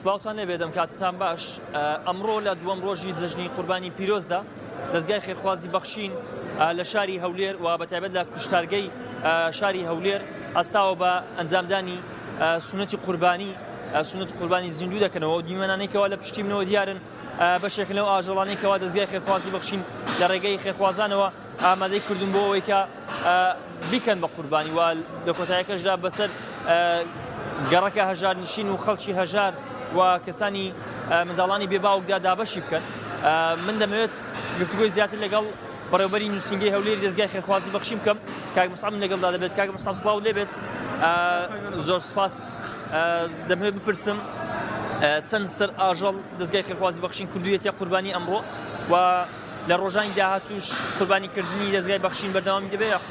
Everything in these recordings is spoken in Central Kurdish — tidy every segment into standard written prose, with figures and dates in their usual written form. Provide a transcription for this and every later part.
سڵاوتان لێ بێدەم کاتتان باش ئەمڕۆ لە دووەم ڕۆژی جەژنی قوربانی پیرۆزدا دەستگای خێرخوازی بەخشین لە شاری هەولێر و بەتایبەت لە کوشتارگەی شاری هەولێر ئەستاوە بە ئەنجامدانی سونەتی قوربانی زیندوو دەکەنەوە و دیمەنانێکەوە لە پشتی منەوە دیارن بەشێک لەو ئاژەڵانێکەوە دەستگای خێرخوازی بەخشین لە ڕێگەی خێرخوازانەوە ئامادەی کردن بۆ ئەوەی کە بیکەن بە قوربانی و لە کۆتاییەکەشدا بەسەر گەڕەکە هەژار نشین و خەڵکی هەژار و کەسانی منداڵانی بێباوکدا دابەشی بکەن. من دەمەوێت گفتگۆی زیاتر لەگەڵ بەڕێوەبەری نووسینگەی هەولێری دەستگای خێرخوازی بەخشی بکەم. کاک موسعەب لەگەڵدا دەبێت. کاک موسعەب سڵاو لێبێت. زۆر سپاس. دەمەوێت بپرسم چەند سەر ئاژەڵ دەستگای خێرخوازی بەخشین کردوویەتە قوربانی ئەمڕۆ و لە ڕۆژانی داهاتووش قوربانیکردنی دەستگای بەخشین بەردەوامی دەبێت؟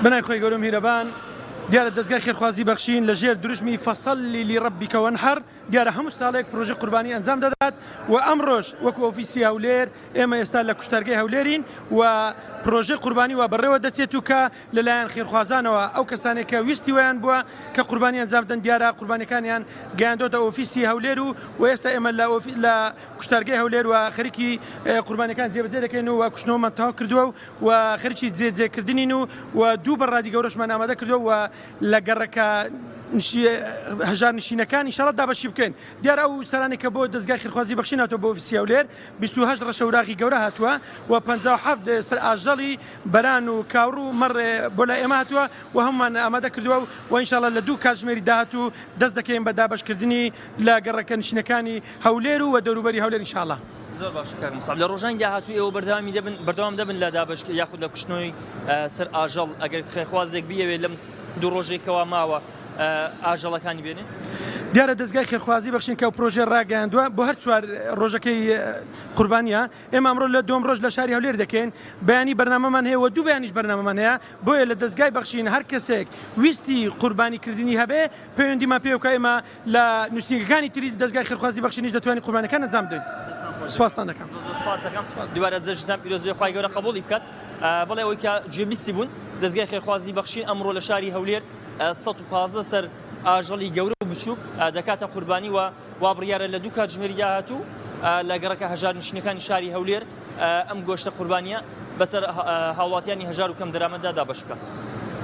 بنای خۆی گەورم هیرەبان دیارە دەستگای خێرخوازی بەخشین لەژێر دروشمی فەسەلی لڕەبیکە وەنحەر دیارە هەموو ساڵێک پرۆژە قوربانی ئەنجام دەدات و ئەمڕۆژ وەکو ئۆفیسی هەولێر ئێمە ئێستا لە کوشتارگەی هەولێرین و پرۆژە قوربانی و بەڕێوە دەچێت و کە لەلایەن خێرخوازانەوە ئەو کەسانێک کە ویستی ویان بووە کە قوربانی ئەنجام بدەن دیارە قوربانیەکانیان گەیاندۆتە ئۆفیسی هەولێر و ئێستا ئێمە لە کوشتارگەی هەولێر و خەریکی قوربانیەکان جێبەجێ دەکەین و کوشتنەوەمان تەواو کردووە و خەریکی جێجێکردنین و دوو بەڕادی گەورەشمان ئامادە کردووە و لە گەڕەکە هەژار نشینەکان ئینشاڵڵا دابەشی بکەین. دیارە ئەو سەرانێک کە بۆ دەستگای خێرخوازی بەخشین هاتووە بۆ ئۆفیسی هەولێر 28 ڕەشە وراغی گەورە هاتووە و 57 سەر ئاژەڵی بەران و کاوڕ و مەڕێ بۆ لای ئێمە هاتووە و هەمومان ئامادە کردووە و ئینشاڵڵا لە دوو کاتژمێری داهاتوو دەست دەکەین بە دابەشکردنی لە گەڕەکە نشینەکانی هەولێر و دەوروبەری هەولێر ئینشاڵڵا. زۆر باش کاک موسعەب. لە ڕۆژانی داهاتوو ئێوە بەردەوام دەبن لە دابەشکردن یاخود لە کوشتنەوەی سەر ئاژەڵ ئەگەر خێرخوازێک بیەوێت لەم دوو ڕۆژێکەوە ماوە ئاژەڵەکانی بێنێ؟ دیارە دەستگای خێرخوازی بەخشین کە پرۆژێ ڕاگەیاندووە بۆ هەر چوار ڕۆژەکەی قوربانیە ئێمە ئەمڕۆ لە دوم ڕۆژ لە شاری هەولێر دەکەین. بەیانی بەرنامەمان هەیە و دوو بەیانیش بەرنامەمان هەیە بۆیە لە دەستگای بەخشین هەر کەسێک ویستی قوربانیکردنی هەبێ پەیوەندیمان پێ بکە ئێمە لە نووسینگەکانی تری دەستگای خێرخوازی بەخشینیش دەتوانین قوربانیەکان ئەنجام بدەین. سپاستان دەکەم. دوبارە جەژنتان پیرۆز بێ خوای گەورە قبوڵی بکات. بەڵێ ئەوەی کە گوێبیستی بوون دەستگای خێرخوازی بەخشین ئەمڕۆ لە شاری هەولێر 115 سەر ئاژەڵی گەورە و بچووک دەکاتە قوربانی و وا بڕیارە لە دوو کاتژمێری داهاتوو لە گەڕەکە هەژار نشینەکانی شاری هەولێر ئەم گۆشتە قوربانیە بەسەر هاوڵاتیانی هەژار و کەم دەرامەتدا دابەش بکات.